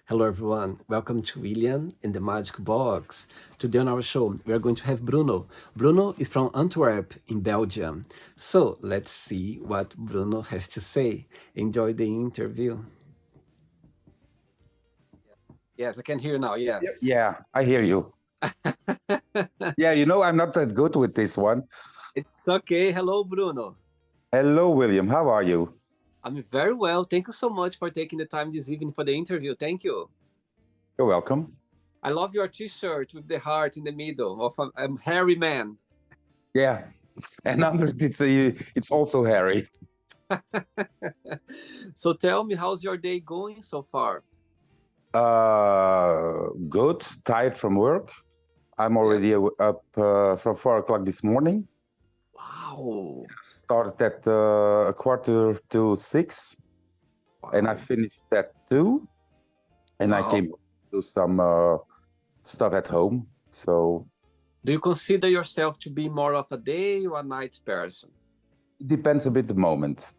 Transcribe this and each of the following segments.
Hello, everyone. Welcome to William in the Magic Box. Today on our show, we are going to have Bruno. Bruno is from Antwerp in Belgium. So let's see what Bruno has to say. Enjoy the interview. Yes, I can hear you now. Yes. Yeah, I hear you. Yeah, I'm not that good with this one. It's okay. Hello, Bruno. Hello, William. How are you? I'm very well. Thank you so much for taking the time this evening for the interview. Thank you. You're welcome. I love your t-shirt with the heart in the middle of a hairy man. Yeah, and under it's also Harry. So tell me, how's your day going so far? Good. Tired from work. I'm already up from 4 o'clock this morning. Wow. Started at a quarter to 6, and I finished at 2. And I came to do some stuff at home. So, do you consider yourself to be more of a day or a night person? it depends a bit the moment.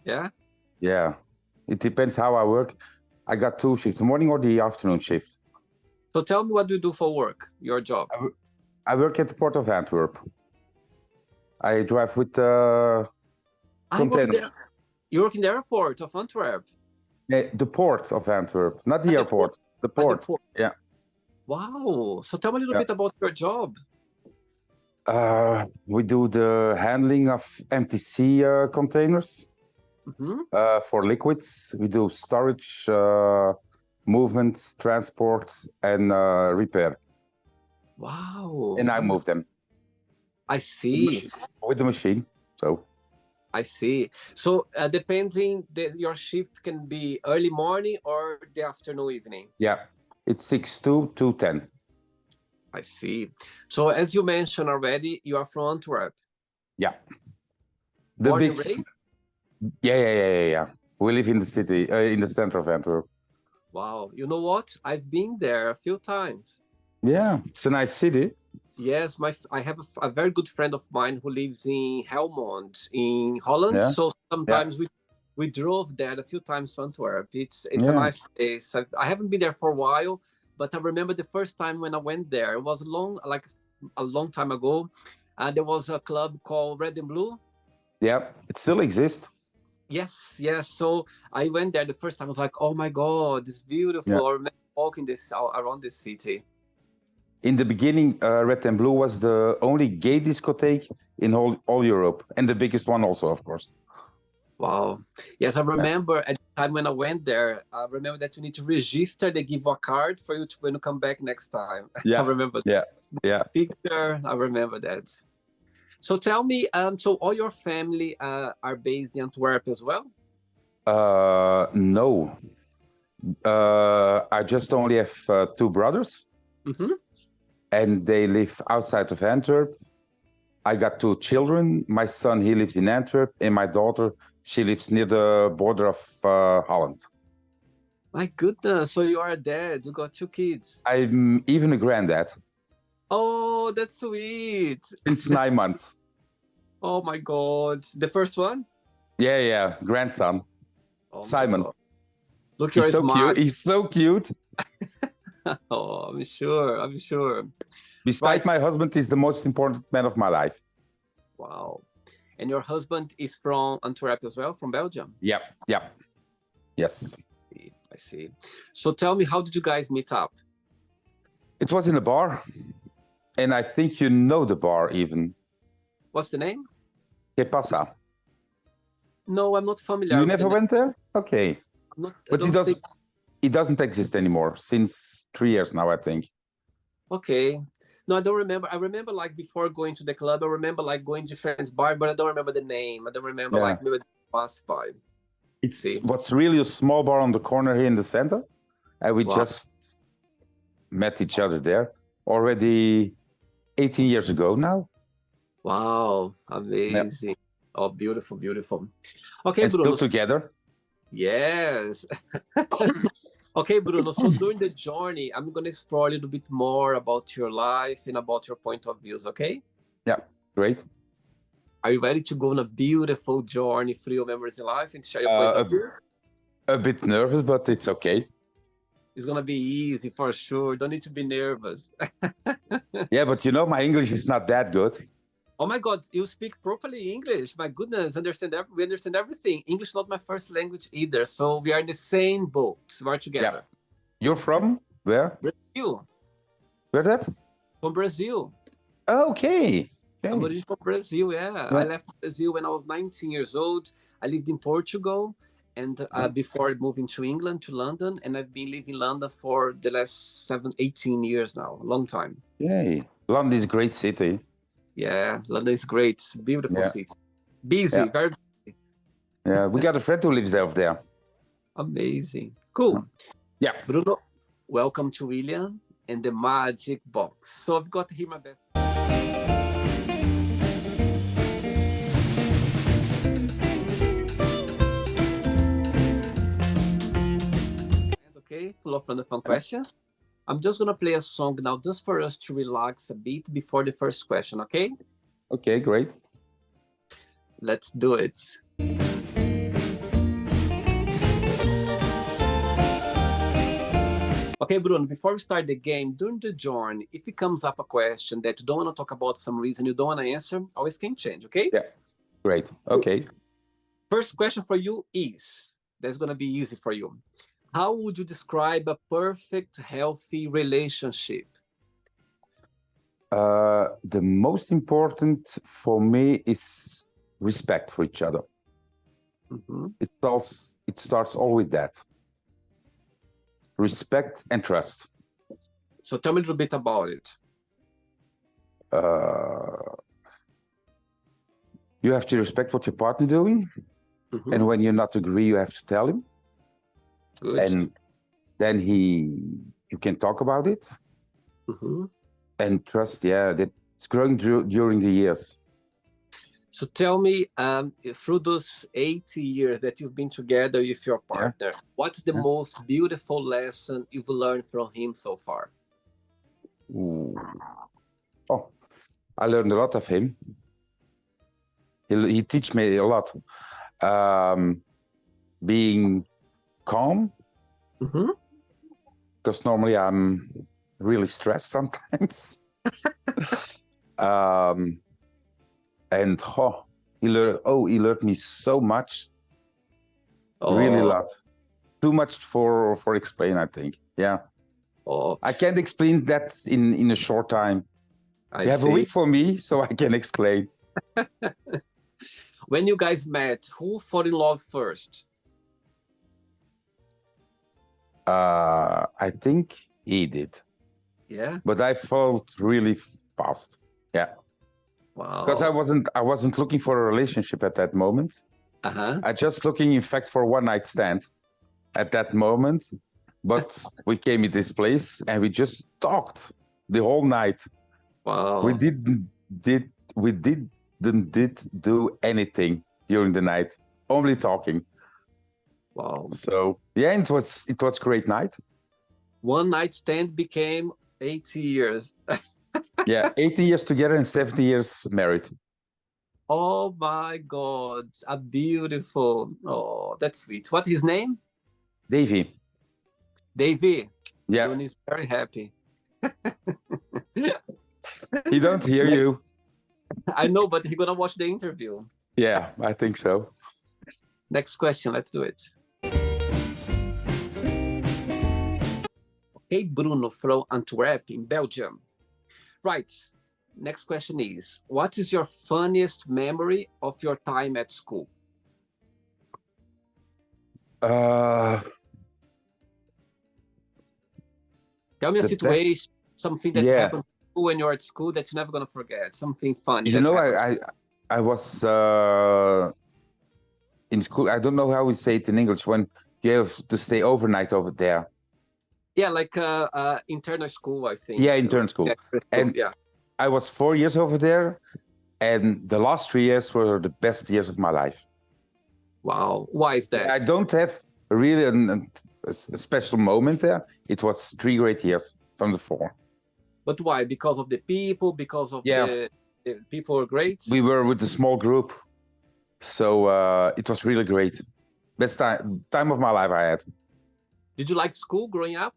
Yeah? Yeah. It depends how I work. I got 2 shifts, the morning or the afternoon shift. So tell me, what do you do for work, your job? I work at the port of Antwerp. I drive with containers. You work in the airport of Antwerp? The port of Antwerp, not the airport. The port. Yeah. Wow. So tell me a little bit about your job. We do the handling of MTC containers for liquids. We do storage, movement, transport, and repair. Wow. And I move them. I see. With the machine. So. I see. So depending, your shift can be early morning or the afternoon, evening. Yeah, it's 6 to 2:10. I see. So as you mentioned already, you are from Antwerp. Yeah. Born and raised? Yeah. We live in the city, in the center of Antwerp. Wow. You know what? I've been there a few times. Yeah, it's a nice city. Yes, I have a very good friend of mine who lives in Helmond in Holland. Yeah. So sometimes we drove there a few times to Antwerp. It's a nice place. I haven't been there for a while, but I remember the first time when I went there. It was a long time ago. There was a club called Red and Blue. Yeah, it still exists. Yes. So I went there the first time. I was like, oh my God, it's beautiful. Yeah. I remember walking around the city. In the beginning, Red and Blue was the only gay discotheque in all Europe, and the biggest one also, of course. Wow. Yes, I remember at the time when I went there, I remember that you need to register. They give you a card for you when you come back next time. Yeah. I remember that. Yeah. Picture, I remember that. So tell me, so all your family are based in Antwerp as well? No. I just only have 2 brothers. And they live outside of Antwerp. I got 2 children. My son, he lives in Antwerp, and my daughter, she lives near the border of Holland. My goodness, so you are a dad, you got 2 kids. I'm even a granddad. Oh, that's sweet. Since 9 months. Oh my God. The first one? Yeah, grandson. Oh, Simon. Look, he's so cute. He's so cute. Oh, I'm sure. Besides, my husband is the most important man of my life. Wow. And your husband is from Antwerp as well, from Belgium? Yeah. Yes. I see. So tell me, how did you guys meet up? It was in a bar. And I think you know the bar even. What's the name? Que pasa? No, I'm not familiar. You never went there? Okay. But it doesn't exist anymore since 3 years now, I think. Okay. No, I don't remember. I remember before going to the club, I remember going to different bars, but I don't remember the name. I don't remember maybe the pass by. It was really a small bar on the corner here in the center. And we just met each other there already 18 years ago now. Wow. Amazing. Yeah. Oh, beautiful. Okay, and Bruno. Still together. Yes. Okay, Bruno, so during the journey, I'm going to explore a little bit more about your life and about your point of views, okay? Yeah, great. Are you ready to go on a beautiful journey through your memories in life and share your point of view? A bit nervous, but it's okay. It's going to be easy for sure. Don't need to be nervous. Yeah, but you know, my English is not that good. Oh my God, you speak properly English. My goodness, we understand everything. English is not my first language either. So we are in the same boat. We're together. Yeah. You're from where? Brazil. Where that? From Brazil. Okay. I'm originally from Brazil, yeah. I left Brazil when I was 19 years old. I lived in Portugal and before moving to England, to London. And I've been living in London for the last 18 years now. A long time. Yay. London is a great city. Yeah, London is great. It's a beautiful city. Busy, very busy. Yeah, we got a friend who lives over there. Amazing. Cool. Yeah. Bruno, welcome to William and the Magic Box. So I've got here my best. Okay, full of fun questions. I'm just going to play a song now just for us to relax a bit before the first question, okay? Okay, great. Let's do it. Okay, Bruno, before we start the game, during the journey, if it comes up a question that you don't want to talk about for some reason, you don't want to answer, always can change, okay? Yeah, great. Okay. First question for you is, that's going to be easy for you. How would you describe a perfect, healthy relationship? The most important for me is respect for each other. Mm-hmm. It starts all with that. Respect and trust. So tell me a little bit about it. You have to respect what your partner doing. Mm-hmm. And when you're not agree, you have to tell him. Good. And then you can talk about it. Mm-hmm. And trust, that's growing during the years. So tell me, through those 80 years that you've been together with your partner, what's the most beautiful lesson you've learned from him so far? Ooh. Oh, I learned a lot of him. He teach me a lot. Being calm, because normally I'm really stressed sometimes. And he learned me so much, really a lot. Too much for explain, I think. Yeah. I can't explain that in a short time. You have a week for me, so I can explain. When you guys met, who fell in love first? I think he did. Yeah. But I felt really fast. Yeah. Wow. Because I wasn't looking for a relationship at that moment. I just looking, in fact, for a one-night stand at that moment. But we came to this place and we just talked the whole night. Wow. We didn't do anything during the night, only talking. Wow. So yeah, it was a great night. One night stand became 80 years. Yeah, 80 years together and 70 years married. Oh my God, a beautiful. Oh, that's sweet. What is his name? Davey. Davey. Yeah. Don is very happy. He don't hear you. I know, but he's gonna watch the interview. Yeah, I think so. Next question, let's do it. Okay, Bruno from Antwerp in Belgium. Right, next question is, what is your funniest memory of your time at school? Tell me a situation, something that happened when you're at school that you're never going to forget, something funny. You know, I was in school, I don't know how we say it in English, when you have to stay overnight over there. Yeah, like internal school, I think. Yeah, internal school. And I was 4 years over there, and the last 3 years were the best years of my life. Wow. Why is that? I don't have really a special moment there. It was 3 great years from the 4. But why? Because of the people? Because of the people were great? We were with a small group. So it was really great. Best time of my life I had. Did you like school growing up?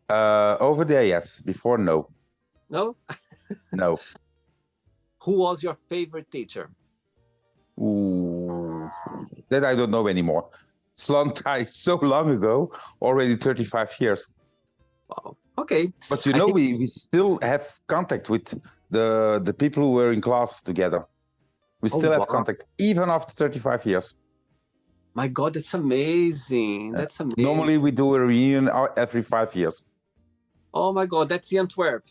Over there, yes. Before, no. No? No. Who was your favorite teacher? Ooh, that I don't know anymore. It's long time, so long ago, already 35 years. Wow. Okay. But you know, we still have contact with the people who were in class together. We still have contact, even after 35 years. My God, that's amazing. Yeah. That's amazing. Normally, we do a reunion every 5 years. Oh my God, that's in Antwerp.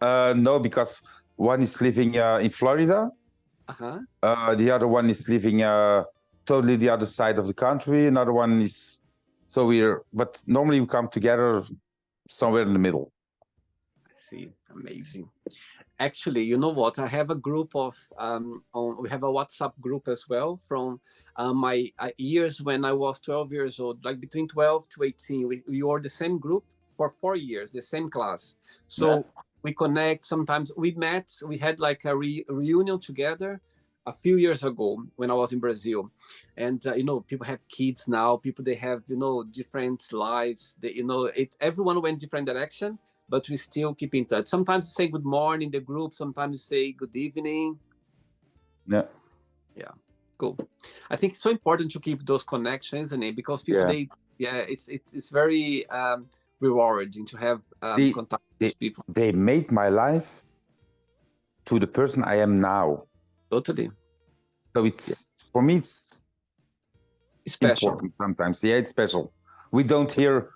No, because one is living in Florida. The other one is living totally the other side of the country. Another one is, but normally we come together somewhere in the middle. I see. Amazing. Actually, you know what? I have a group of, we have a WhatsApp group as well from my years when I was 12 years old, like between 12 to 18. We were the same group for 4 years, the same class. So we connect sometimes. We met, we had like a reunion together a few years ago when I was in Brazil. And, you know, people have kids now, people, they have, you know, different lives. They, you know, everyone went different direction, but we still keep in touch. Sometimes we say good morning in the group, sometimes we say good evening. Yeah. Cool. I think it's so important to keep those connections, isn't it? Because people, it's very rewarding to have contact with people. They made my life to the person I am now. Totally. So it's, for me, it's special. Important sometimes. Yeah, it's special. We don't hear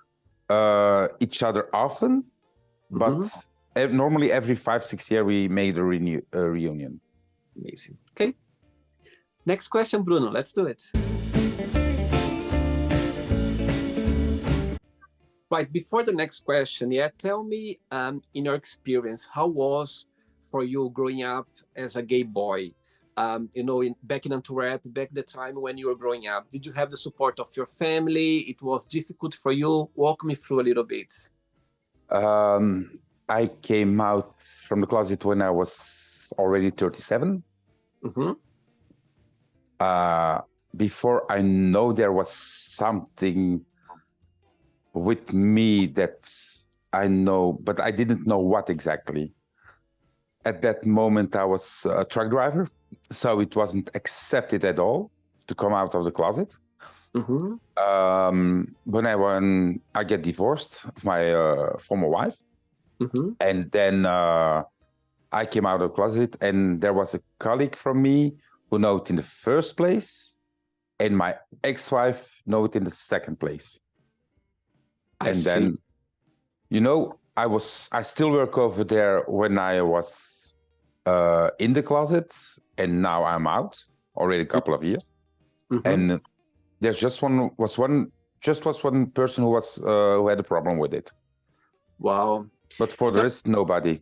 each other often, but normally every 5-6 years we made a reunion. Amazing. Okay. Next question, Bruno. Let's do it. Right, before the next question, tell me, in your experience, how was for you growing up as a gay boy? You know, back in Antwerp, back the time when you were growing up, did you have the support of your family? It was difficult for you? Walk me through a little bit. I came out from the closet when I was already 37. Before I know there was something with me that I know, but I didn't know what exactly. At that moment, I was a truck driver, so it wasn't accepted at all to come out of the closet. When I get divorced of my former wife, and then I came out of the closet, and there was a colleague from me who knew it in the first place, and my ex-wife knew it in the second place. Then, you know, I still work over there when I was in the closet, and now I'm out already a couple of years. And there's just one person who had a problem with it. Wow. But for the rest, nobody.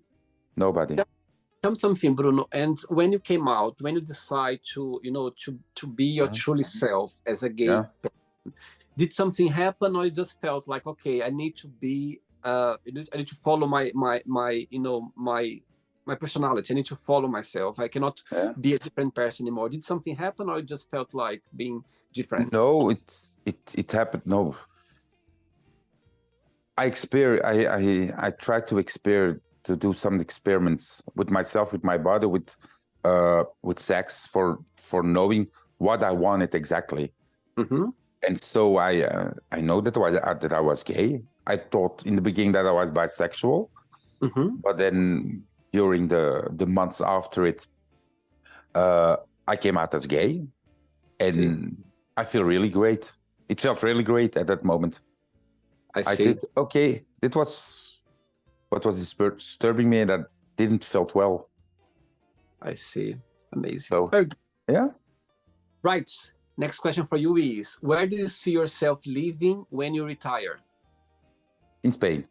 Tell me something, Bruno. And when you came out, when you decide to, you know, to be your truly self as a gay person, did something happen, or you just felt like, okay, I need to be, I need to follow my you know, my personality. I need to follow myself. I cannot be a different person anymore. Did something happen, or you just felt like being different? No, it happened. No, I tried to do some experiments with myself, with my body, with sex for knowing what I wanted exactly. And so I know that I was gay. I thought in the beginning that I was bisexual, but then during the months after it, I came out as gay, and I feel really great. It felt really great at that moment. I did, okay, it was what was disturbing me, and that didn't felt well. I see. Amazing. So, yeah. Right. Next question for you is, where do you see yourself living when you retire? In Spain.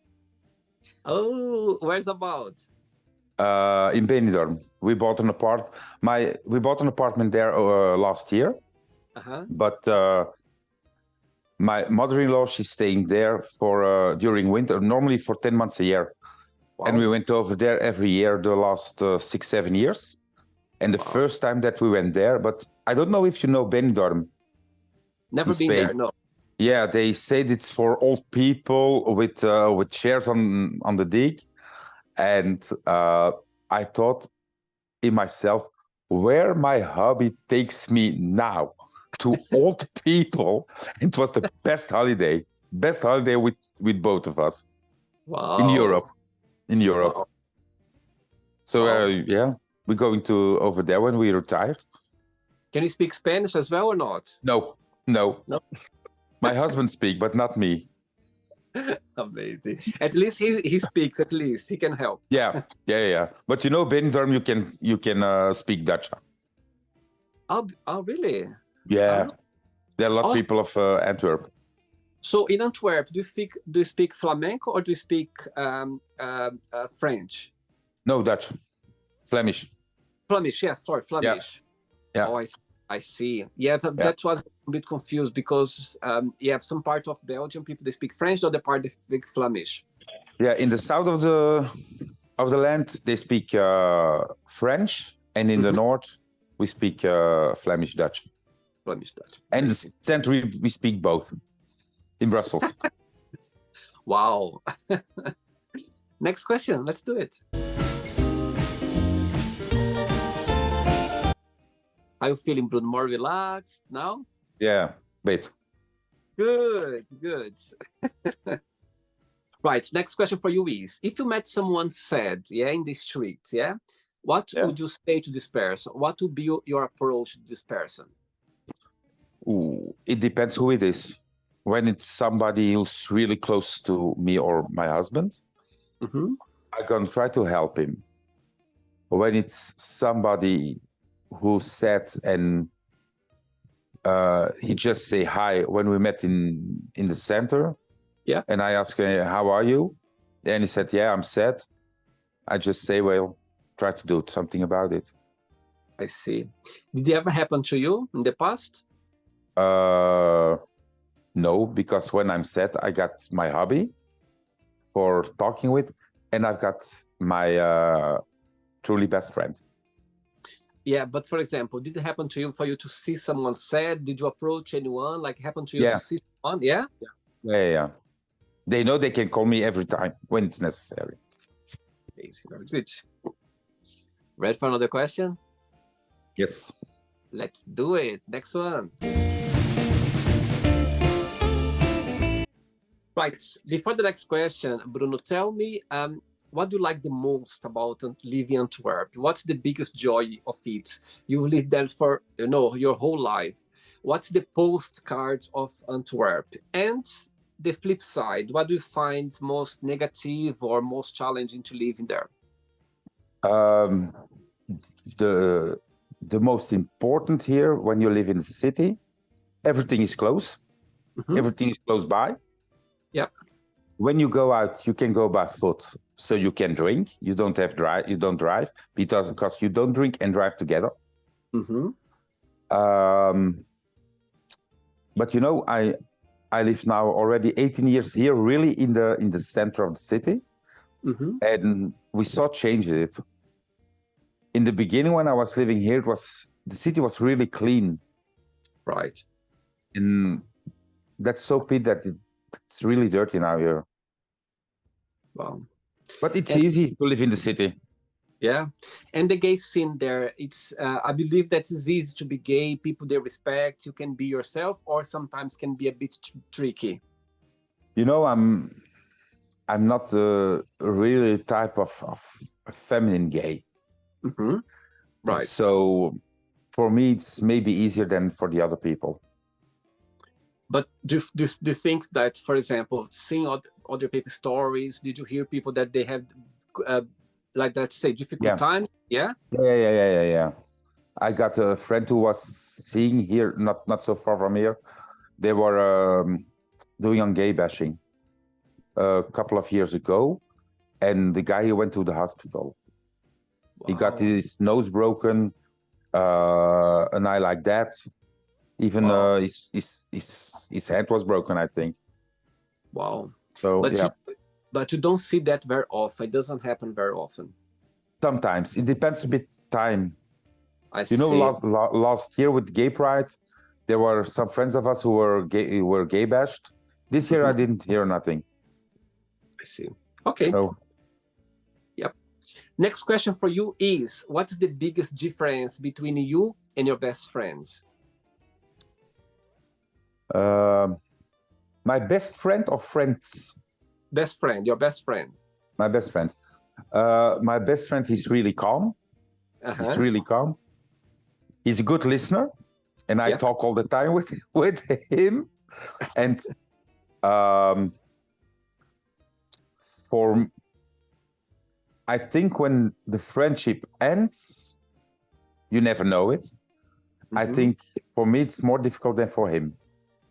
Oh, where's about? In Benidorm. We bought an apartment there last year. But my mother-in-law, she's staying there for during winter, normally for 10 months a year. Wow. And we went over there every year the last 6-7 years. And the first time that we went there, but I don't know if you know Benidorm. Never been there, no. Yeah, they said it's for old people with chairs on the deck, and I thought in myself, where my hobby takes me now to old people. It was the best holiday with both of us. Wow. In Europe. Wow. So yeah, we're going to over there when we retired. Can you speak Spanish as well or not? No. My husband speaks, but not me. Amazing. At least he speaks. At least he can help. Yeah. But you know, Benidorm, you can speak Dutch. Oh, really? Yeah. There are a lot of people of Antwerp. So in Antwerp, do you speak flamenco or do you speak French? No, Dutch. Flemish. Flemish, yes, sorry, Flemish. Yeah. Oh, I see. Yeah, that was a bit confused because you have some part of Belgium people, they speak French, the other part they speak Flemish. Yeah, in the south of the land they speak French, and in the north we speak Flemish Dutch. Flemish Dutch. And the center we speak both in Brussels. Wow. Next question, let's do it. Are you feeling, Bruno, more relaxed now? Yeah, wait. Good. Right, next question for you is, if you met someone sad, in the street, what would you say to this person? What would be your approach to this person? Ooh, it depends who it is. When it's somebody who's really close to me or my husband, I'm gonna try to help him. When it's somebody who's sad and he just say hi when we met in the center, and I ask him, how are you? And he said, yeah, I'm sad. I just say, well, try to do something about it. I see. Did it ever happen to you in the past? No, because when I'm sad, I got my hobby for talking with, and I've got my truly best friend. Yeah, but for example, did it happen to you for you to see someone sad? Did you approach anyone? Like, it happened to you to see someone? Yeah? Yeah. They know they can call me every time when it's necessary. Amazing, very good. Ready for another question? Yes. Let's do it. Next one. Right. Before the next question, Bruno, tell me, what do you like the most about living in Antwerp? What's the biggest joy of it? You lived there for, your whole life. What's the postcards of Antwerp? And the flip side, what do you find most negative or most challenging to live in there? The most important here, when you live in the city, everything is close. Everything is close by. Yeah. When you go out, you can go by foot, so you can drink. You don't drive because you don't drink and drive together. But I live now already 18 years here, really in the center of the city, and we saw changes. In the beginning, when I was living here, the city was really clean, right? And that's so pity that it's really dirty now here. Wow. But it's easy to live in the city. Yeah. And the gay scene there, it's I believe that it's easy to be gay. People they respect. You can be yourself, or sometimes can be a bit tricky. I'm not a really type of feminine gay. Right. So for me, it's maybe easier than for the other people. But do you think that, for example, seeing other people's stories, did you hear people that they had, like that, say, difficult times? Yeah? Yeah. I got a friend who was seeing here, not so far from here. They were doing on gay bashing a couple of years ago, and the guy went to the hospital. Wow. He got his nose broken, an eye like that. Even his head was broken, I think. Wow. So but you don't see that very often. It doesn't happen very often. Sometimes it depends a bit time. I see. Last year with Gay Pride, There were some friends of us who were gay bashed. This year, I didn't hear nothing. I see. Okay. So, yep. Next question for you is, what's the biggest difference between you and your best friends? My best friend or friends? Best friend, your best friend. My best friend. My best friend is really calm. He's really calm. He's a good listener, and I talk all the time with him. And I think when the friendship ends, you never know it. I think for me it's more difficult than for him,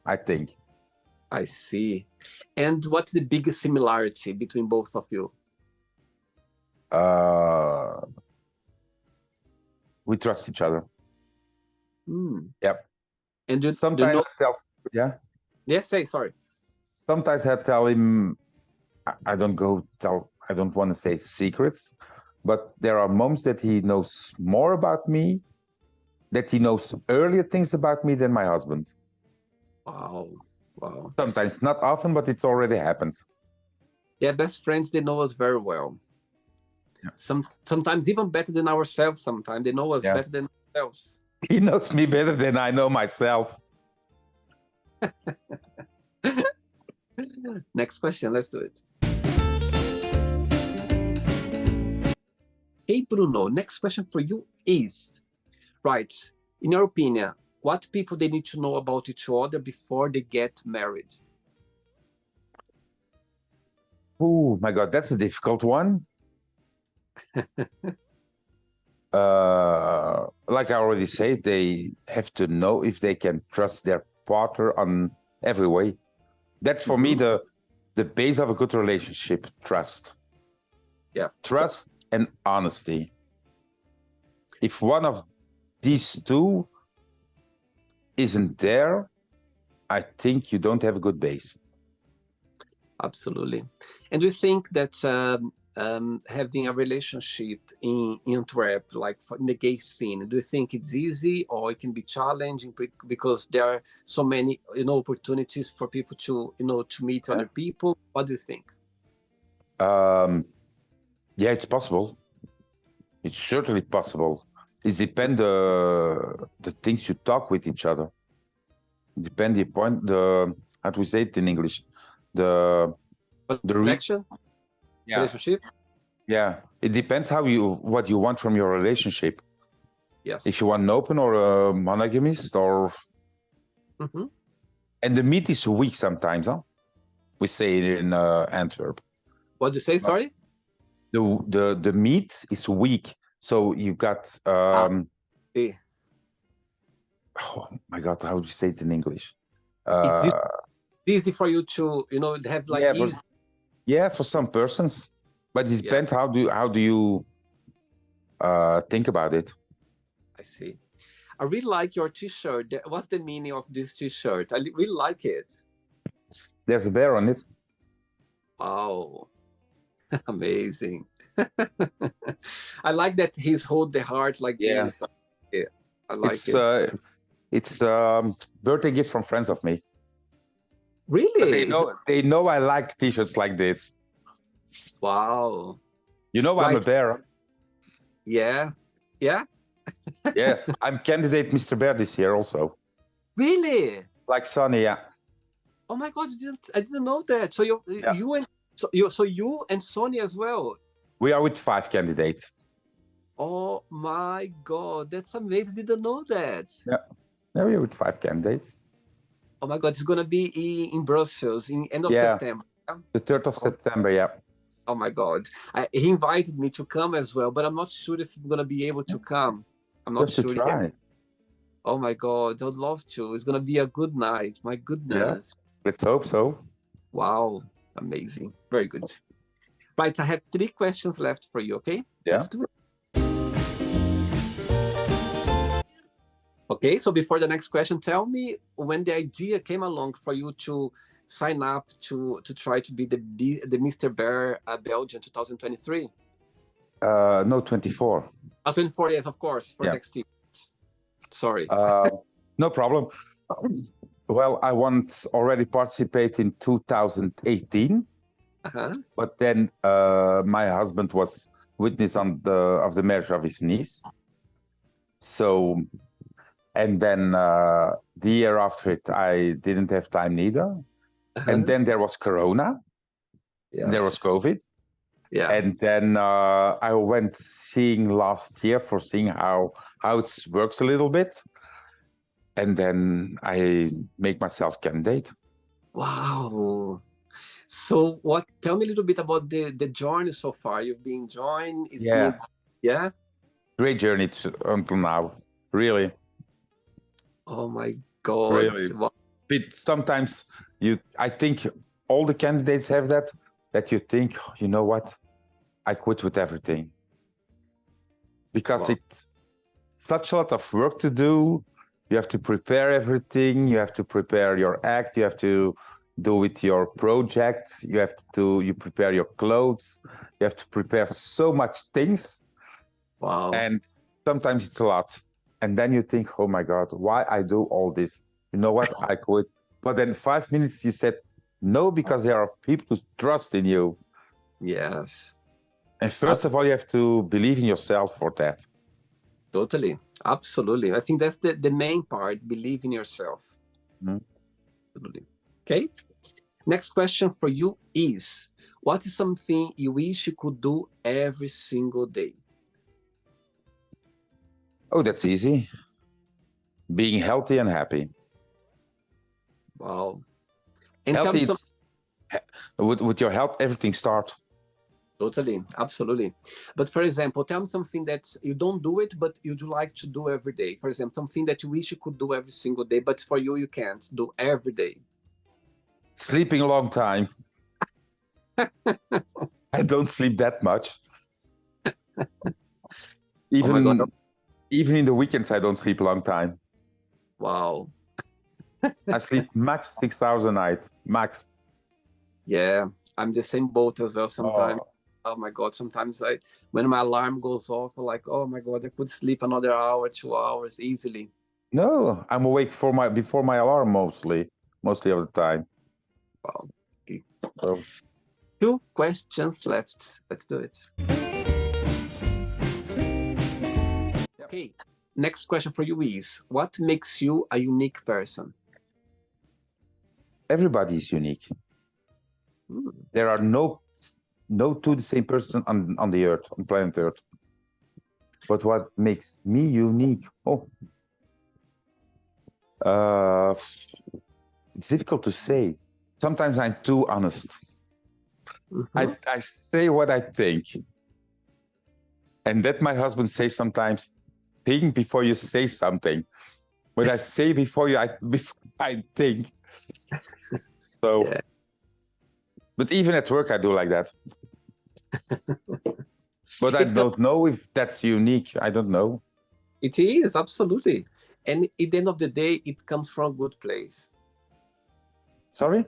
I think. I see. And what's the biggest similarity between both of you? We trust each other. Yep. And sometimes sorry. Sometimes I tell him, I don't want to say secrets, but there are moments that he knows more about me, that he knows earlier things about me than my husband. Wow. Sometimes, not often, but it's already happened. Yeah, best friends, they know us very well. Yeah. Sometimes even better than ourselves. Sometimes they know us better than ourselves. He knows me better than I know myself. Next question, let's do it. Hey, Bruno, next question for you is, right, in your opinion, what people they need to know about each other before they get married? Oh my God, that's a difficult one. Like I already said, they have to know if they can trust their partner on every way. That's for me the base of a good relationship, trust. Yeah. Trust and honesty. If one of these two isn't there, I think you don't have a good base. Absolutely. And we think that having a relationship in Antwerp, like in the gay scene, do you think it's easy or it can be challenging because there are so many, opportunities for people to, to meet other people? What do you think? Yeah, it's possible. It's certainly possible. It depends the things you talk with each other. It depends the point, how do we say it in English? The connection, relationship. Yeah, it depends what you want from your relationship. Yes. If you want an open or a monogamist or. And the meat is weak sometimes, huh? We say it in Antwerp. What do you say? Sorry. The meat is weak, so you got. Oh my God, how do you say it in English? It's easy for you to, have like easy. For some persons, but it depends how do you think about it. I see. I really like your T-shirt. What's the meaning of this T-shirt? I really like it. There's a bear on it. Wow, amazing! I like that he's hold the heart like this. Yeah, I like it. It's birthday gift from friends of me. Really? They know I like T-shirts like this. Wow. I'm a bear. Yeah. Yeah. Yeah, I'm candidate Mr. Bear this year also. Really? Like Sonny, yeah. Oh my God, I didn't know that. So you and Sonny as well. We are with 5 candidates. Oh my God, that's amazing! Didn't know that. Yeah, we are with 5 candidates. Oh my God, it's gonna be in Brussels in end of September. The 3rd of September, yeah. Oh my God, he invited me to come as well, but I'm not sure if I'm gonna be able to come. I'm not sure. To try. Yet. Oh my God, I'd love to. It's gonna be a good night. My goodness. Yeah. Let's hope so. Wow, amazing, very good. Right, I have 3 questions left for you. Okay. Yeah. Let's do it. Okay, so before the next question, tell me when the idea came along for you to sign up to try to be the Mr. Bear Belgium 2023. No, 24. 24, yes, of course, for next year. Sorry. No problem. Well, I once already participated in 2018, but then my husband was witness of the marriage of his niece. So, and then the year after it, I didn't have time neither. And then there was Corona. Yes. There was COVID. Yeah. And then I went seeing last year for seeing how it works a little bit. And then I make myself candidate. Wow. So tell me a little bit about the journey so far. You've been enjoying? Yeah. Great journey until now. Really. Oh my God. Really. Wow. But sometimes I think all the candidates have that you think, you know what? I quit with everything. Because it's such a lot of work to do. You have to prepare everything. You have to prepare your act. You have to do with your projects. You prepare your clothes. You have to prepare so much things. Wow. And sometimes it's a lot. And then you think, oh my God, why I do all this? You know what? I quit. But then 5 minutes you said no, because there are people who trust in you. Yes. And first of all, you have to believe in yourself for that. Totally. Absolutely. I think that's the main part, believe in yourself. Absolutely. Okay. Next question for you is, what is something you wish you could do every single day? Oh, that's easy. Being healthy and happy. Wow. And healthy, with your health, everything starts. Totally, absolutely. But for example, tell me something that you don't do it, but you'd like to do every day. For example, something that you wish you could do every single day, but for you can't do every day. Sleeping a long time. I don't sleep that much. Even in the weekends, I don't sleep a long time. Wow. I sleep max 6 hours a night, max. Yeah, I'm the same boat as well sometimes. Oh my God, sometimes when my alarm goes off, I'm like, oh my God, I could sleep another hour, 2 hours easily. No, I'm awake before my alarm mostly of the time. Wow. Okay. So. 2 questions left. Let's do it. Okay, next question for you is, what makes you a unique person? Everybody is unique. There are no two the same person on the earth, on planet Earth. But what makes me unique? It's difficult to say. Sometimes I'm too honest. I say what I think. And that my husband says sometimes, think before you say something. What I say before I think. So, yeah. But even at work, I do like that. But I don't know if that's unique. I don't know. It is, absolutely. And at the end of the day, it comes from a good place. Sorry?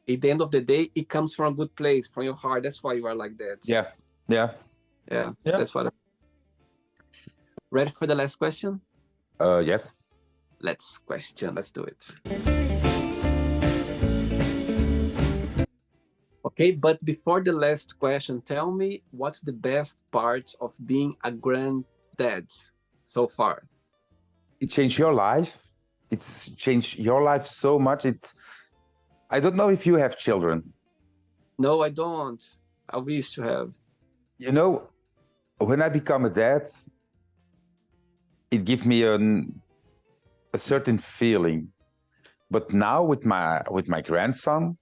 At the end of the day, it comes from a good place, from your heart. That's why you are like that. Yeah. That's what. Ready for the last question? Yes. Let's do it. Okay, but before the last question, tell me what's the best part of being a granddad so far? It changed your life. It's changed your life so much. I don't know if you have children. No, I don't. I wish to have. You know, when I become a dad, it gives me a certain feeling. But now with my grandson,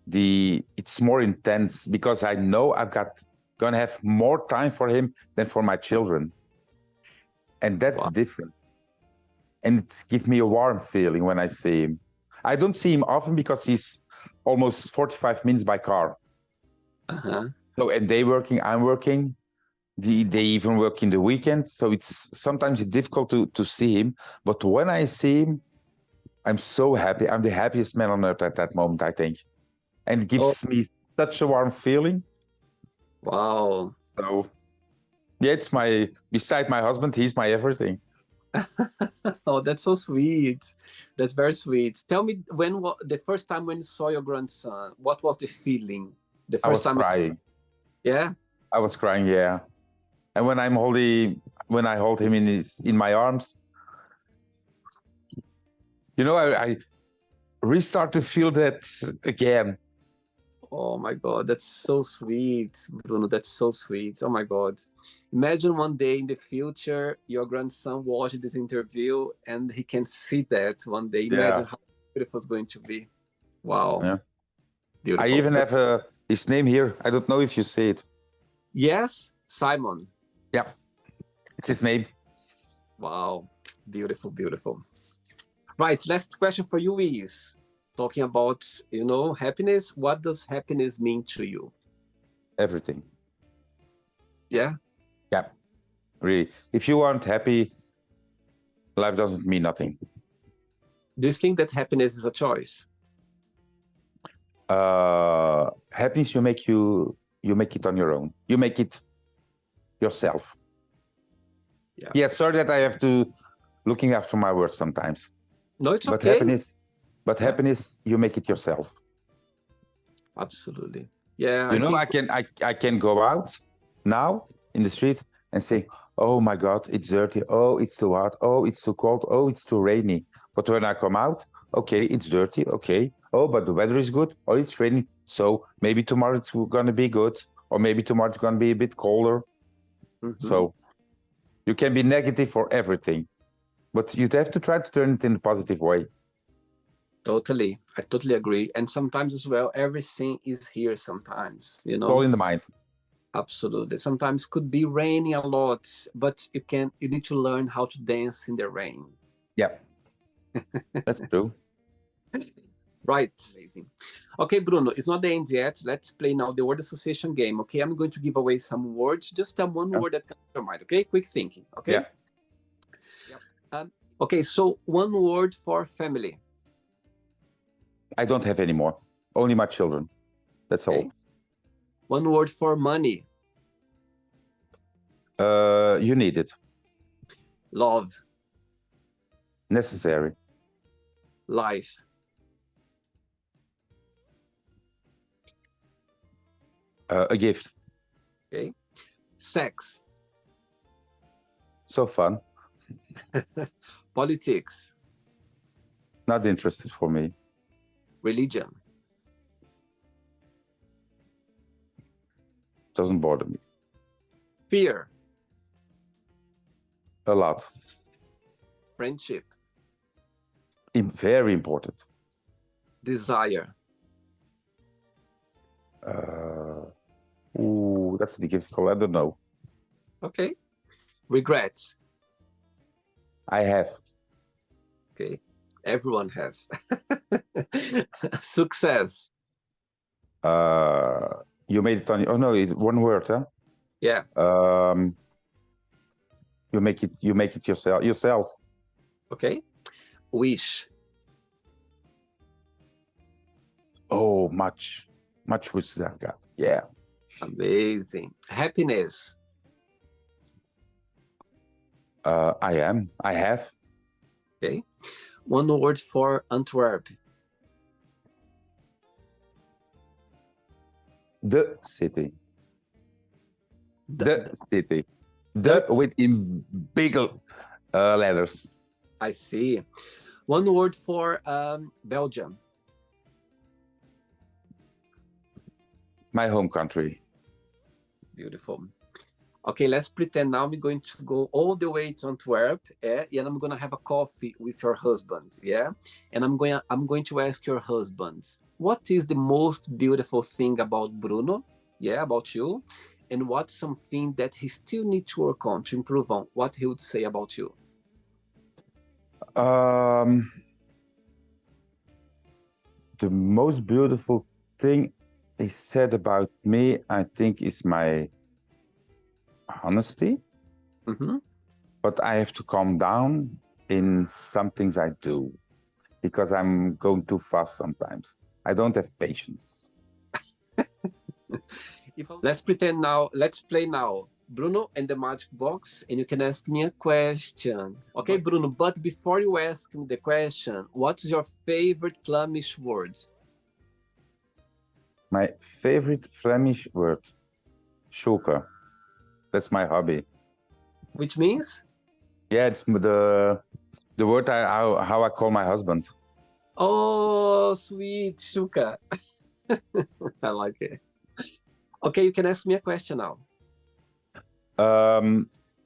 it's more intense because I know gonna have more time for him than for my children. And that's the difference. And it gives me a warm feeling when I see him. I don't see him often because he's almost 45 minutes by car. So, and they working, I'm working. They even work in the weekend. So sometimes it's difficult to see him. But when I see him, I'm so happy. I'm the happiest man on earth at that moment, I think. And it gives me such a warm feeling. Wow. So, yeah, beside my husband, he's my everything. Oh, that's so sweet. That's very sweet. Tell me, the first time when you saw your grandson, what was the feeling? The I first was time? crying. Yeah. I was crying, yeah. And when I hold him in my arms, I restart to feel that again. Oh my God, that's so sweet, Bruno. That's so sweet. Oh my God. Imagine one day in the future, your grandson watch this interview and he can see that one day. Imagine Yeah. how beautiful it's going to be. Wow. Yeah. I Beautiful. even have his name here. I don't know if you see it. Yes, Simon. Yeah, it's his name. Wow. Beautiful, beautiful. Right. Last question for you is talking about, happiness. What does happiness mean to you? Everything. Yeah. Yeah, really. If you aren't happy, life doesn't mean nothing. Do you think that happiness is a choice? Happiness, you make it on your own. You make it yourself. Yeah, sorry that I have to looking after my words sometimes. No, it's but okay. Happiness, you make it yourself. Absolutely. Yeah. I can go out now in the street and say, oh my God, it's dirty. Oh, it's too hot. Oh, it's too cold. Oh, it's too rainy. But when I come out, okay, it's dirty. Okay. Oh, but the weather is good. Oh, it's raining. So maybe tomorrow it's going to be good. Or maybe tomorrow it's going to be a bit colder. Mm-hmm. So you can be negative for everything, but you have to try to turn it in a positive way. Totally. I totally agree. And sometimes as well, everything is here sometimes, All in the mind. Absolutely. Sometimes could be raining a lot, but you need to learn how to dance in the rain. Yeah. That's true. Right. Amazing. Okay, Bruno, it's not the end yet. Let's play now the word association game. Okay, I'm going to give away some words. Just tell one word that comes to your mind. Okay, quick thinking. Okay. Yeah. Okay, so one word for family. I don't have any more. Only my children. That's all. One word for money. You need it. Love. Necessary. Life. A gift. Okay. Sex. So fun. Politics. Not interested for me. Religion. Doesn't bother me. Fear. A lot. Friendship. Very important. Desire. That's difficult. I don't know. Okay. Regrets. I have. Okay. Everyone has. Success. You made it on. Oh no, it's one word, huh? Yeah. You make it yourself. Okay. Wish. Oh, much wishes I've got. Yeah. Amazing. Happiness. I have. Okay. One word for Antwerp. The city. The city. The with in big letters. I see. One word for Belgium. My home country. Beautiful. Okay, let's pretend now we're going to go all the way to Antwerp, and I'm going to have a coffee with your husband, yeah? And I'm going to ask your husband, what is the most beautiful thing about Bruno, yeah, about you, and what's something that he still needs to work on, to improve on, what he would say about you? The most beautiful thing he said about me, I think, is my honesty. Mm-hmm. But I have to calm down in some things I do, because I'm going too fast sometimes. I don't have patience. Let's play now Bruno and the magic box, and you can ask me a question. Okay, Bruno, but before you ask me the question, what's your favorite Flemish word? My favorite Flemish word, shoka. That's my hobby. Which means? Yeah, it's the word how I call my husband. Oh, sweet, shuka. I like it. Okay, you can ask me a question now.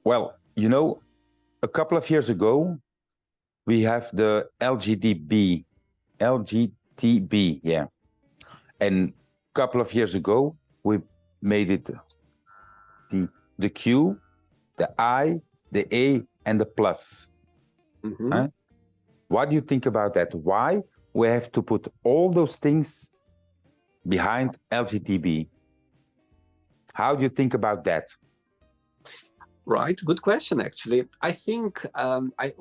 Well, a couple of years ago, we have the LGTB, yeah. And a couple of years ago, we made it the Q, the I, the A, and the plus. Mm-hmm. Huh? What do you think about that? Why we have to put all those things behind LGTB? How do you think about that? Right, good question. Actually, I think,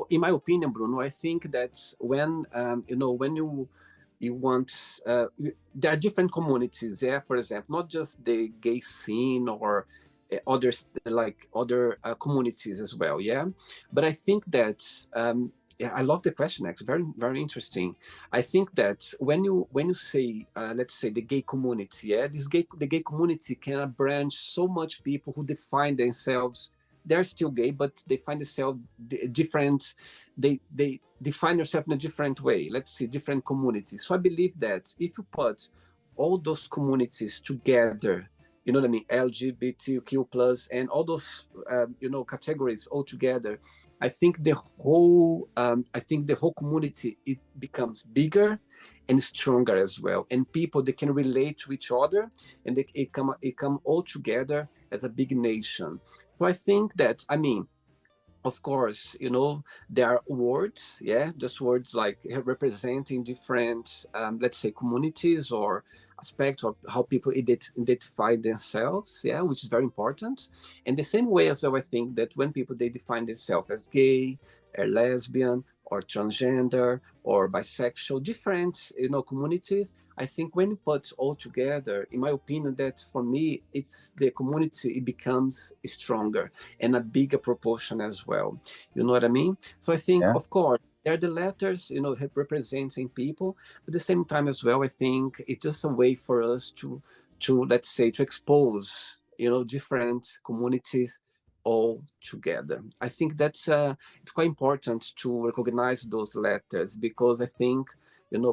in my opinion, Bruno, I think that when when you want, there are different communities. Yeah, for example, not just the gay scene or others like other communities as well. Yeah, but I think that. Yeah, I love the question. Actually, very, very interesting. I think that when you say, let's say, the gay community, yeah, the gay community can branch so much people who define themselves. They're still gay, but they find themselves different. They define themselves in a different way. Let's see, different communities. So I believe that if you put all those communities together, you know what I mean, LGBTQ plus and all those categories all together, I think the whole community, it becomes bigger and stronger as well, and people, they can relate to each other, and it come all together as a big nation. So I think that, I mean, of course, there are words, yeah, just words like representing different, let's say, communities or aspects of how people identify themselves, yeah, which is very important. And the same way as well, I think that when people, they define themselves as gay or lesbian or transgender or bisexual, different, communities, I think when you put all together, in my opinion, that for me, it's the community, it becomes stronger and a bigger proportion as well. You know what I mean? So I think, Yeah. of course, they're the letters, representing people. But at the same time as well, I think it's just a way for us to let's say, to expose, different communities all together. I think that's it's quite important to recognize those letters, because I think,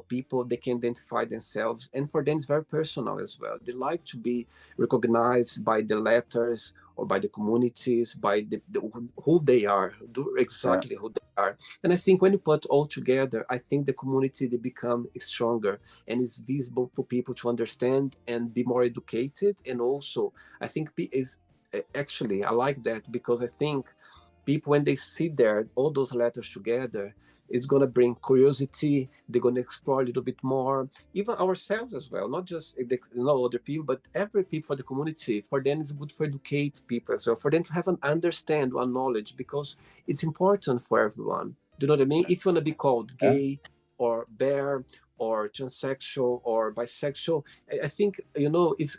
people, they can identify themselves, and for them it's very personal as well. They like to be recognized by the letters or by the communities, by who they are, exactly who they are. And I think when you put all together, I think the community, they become stronger, and it's visible for people to understand and be more educated. And also, I think is actually, I like that, because I think people, when they see there all those letters together, it's going to bring curiosity. They're going to explore a little bit more, even ourselves as well, not just other people, but every people for the community. For them, it's good for educate people as well, for them to have an understand or knowledge, because it's important for everyone. Do you know what I mean? If you want to be called gay or bear or transsexual or bisexual, I think,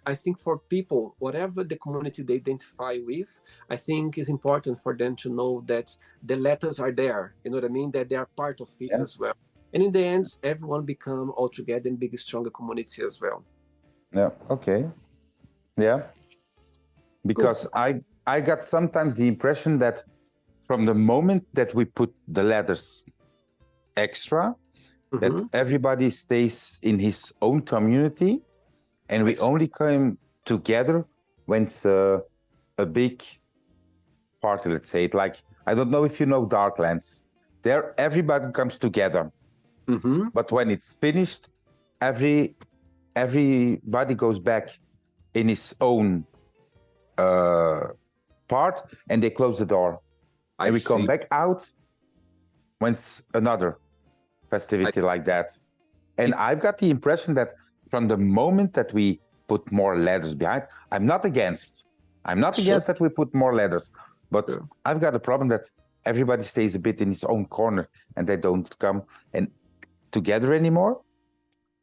I think for people, whatever the community they identify with, I think it's important for them to know that the letters are there, you know what I mean, that they are part of it as well. And in the end, everyone become all together in big, stronger community as well. Yeah, okay. Yeah. Because cool. I got sometimes the impression that from the moment that we put the letters extra, that everybody stays in his own community, and we only come together when it's a big party, let's say it. Like, I don't know if you know Darklands. There, everybody comes together. But when it's finished, everybody goes back in his own part, and they close the door. And we come back out when it's another festivity like that. And I've got the impression that from the moment that we put more letters behind, I'm not against that we put more letters, but I've got a problem that everybody stays a bit in his own corner and they don't come and together anymore.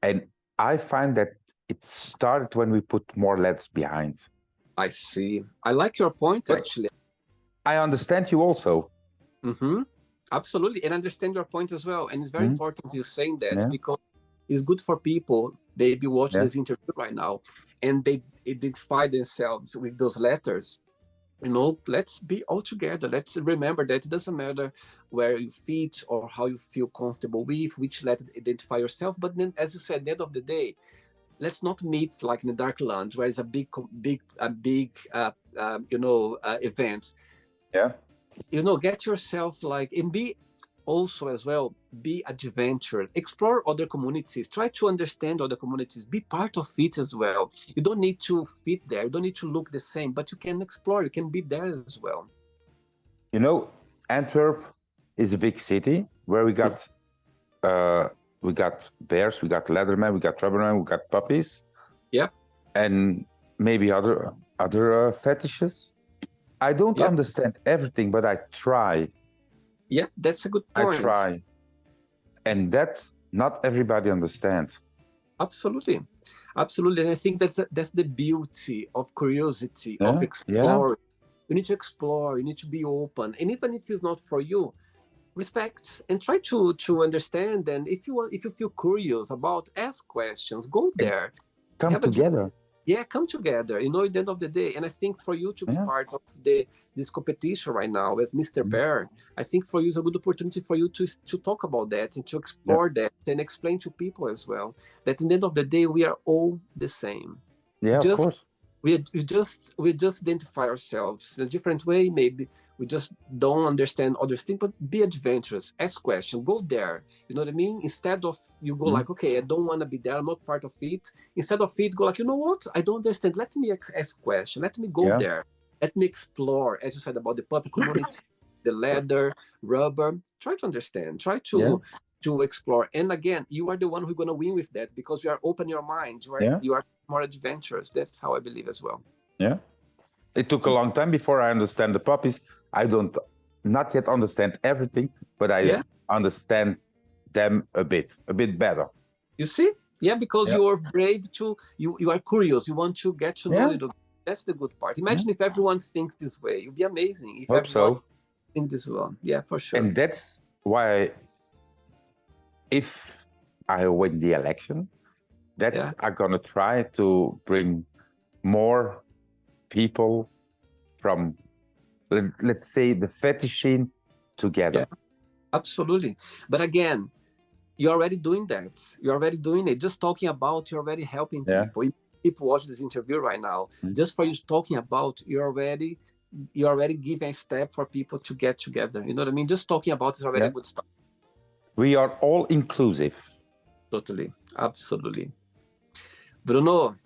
And I find that it started when we put more letters behind. I see. I like your point, But actually. I understand you also. Absolutely, and I understand your point as well. And it's very important you saying that, Yeah. because it's good for people. They be watching Yeah. this interview right now, and they identify themselves with those letters. Let's be all together. Let's remember that it doesn't matter where you fit or how you feel comfortable with, which letter identify yourself. But then, as you said, at the end of the day, let's not meet like in the dark lounge where it's a big event. Yeah. Get yourself like, and be also as well, be adventurous, explore other communities, try to understand other communities, be part of it as well. You don't need to fit there, you don't need to look the same, but you can explore, you can be there as well. Antwerp is a big city where we got bears, we got leathermen, we got rubbermen, we got puppies. Yeah. And maybe other fetishes. I don't understand everything, but I try. Yeah, that's a good point. I try. And that not everybody understands. Absolutely. Absolutely. And I think that's the beauty of curiosity, of exploring. You need to explore, you need to be open. And even if it's not for you, respect and try to understand. And if you feel curious about, ask questions, go there. Come together. Come together, at the end of the day. And I think for you to be part of this competition right now as Mr. Bear, I think for you is a good opportunity for you to talk about that and to explore that and explain to people as well that in the end of the day, we are all the same. Of course. We just identify ourselves in a different way. Maybe we just don't understand other things, but be adventurous, ask questions, go there. You know what I mean? Instead of you go like, okay, I don't want to be there, I'm not part of it. Instead of it, go like, you know what? I don't understand. Let me ask questions. Let me go there. Let me explore, as you said about the puppy community, the leather, rubber. Try to understand. Try to explore. And again, you are the one who's going to win with that because you are open your mind. You are more adventurous. That's how I believe as well. Yeah. It took a long time before I understand the puppies. I don't not yet understand everything, but I understand them a bit better. You see? Yeah, because you are brave you are curious. You want to get to know it. That's the good part. Imagine if everyone thinks this way. It would be amazing if everyone thinks this way. Yeah, for sure. And that's why if I win the election, I'm gonna try to bring more people from, let's say, the fetish scene together. Yeah, absolutely. But again, you're already doing that. You're already doing it. Just talking about, you're already helping people. People watch this interview right now. Just for you talking about, you're already giving a step for people to get together. You know what I mean? Just talking about is already a good start. We are all inclusive. Totally. Absolutely. Bruno,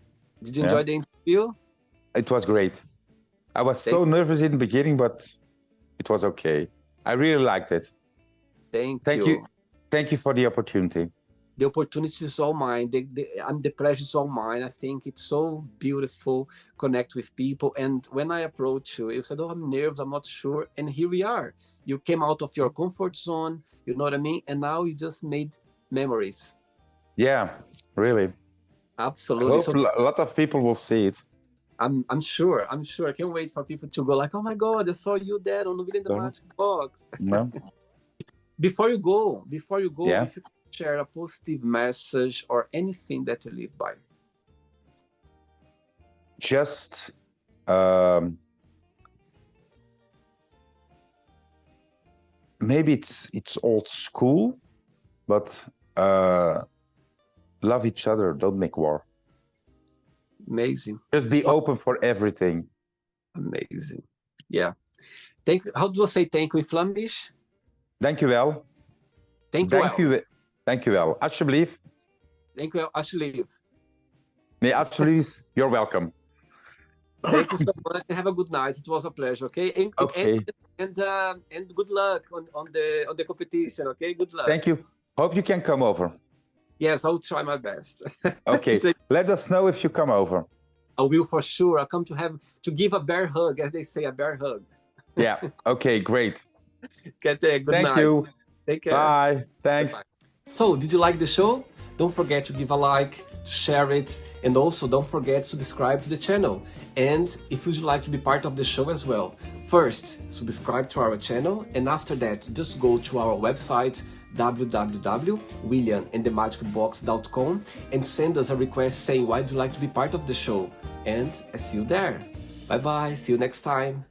did you enjoy the interview? It was great. I was so nervous in the beginning, but it was okay. I really liked it. Thank you. Thank you for the opportunity. The opportunity is all mine. The pleasure is all mine. I think it's so beautiful, connect with people. And when I approached you, you said, oh, I'm nervous, I'm not sure. And here we are. You came out of your comfort zone, you know what I mean? And now you just made memories. Yeah, really. Absolutely. I hope a lot of people will see it. I'm sure. I can't wait for people to go like, oh my God, I saw you there on Within the Magic Box. No. Before you go, if you could share a positive message or anything that you live by. Just maybe it's old school, but love each other, don't make war. Amazing. Just be open for everything. Amazing. Yeah. How do I say thank you in Flemish? Dank u wel. Dank u wel. Alsjeblieft. Dank u wel, alsjeblieft. Nee, alsjeblieft. You're welcome. Thank you so much. Have a good night. It was a pleasure. Okay. And good luck on the competition. Okay. Good luck. Thank you. Hope you can come over. Yes, I'll try my best. Okay. Let us know if you come over. I will for sure. I'll come to give a bear hug, as they say, a bear hug. Yeah. Okay. Great. Good night. Thank you. Take care. Bye. Thanks. Bye. So, did you like the show? Don't forget to give a like, share it, and also don't forget to subscribe to the channel. And if you'd like to be part of the show as well, first subscribe to our channel, and after that just go to our website www.williamandthemagicbox.com and send us a request saying why you'd like to be part of the show, and I see you there. Bye bye, see you next time.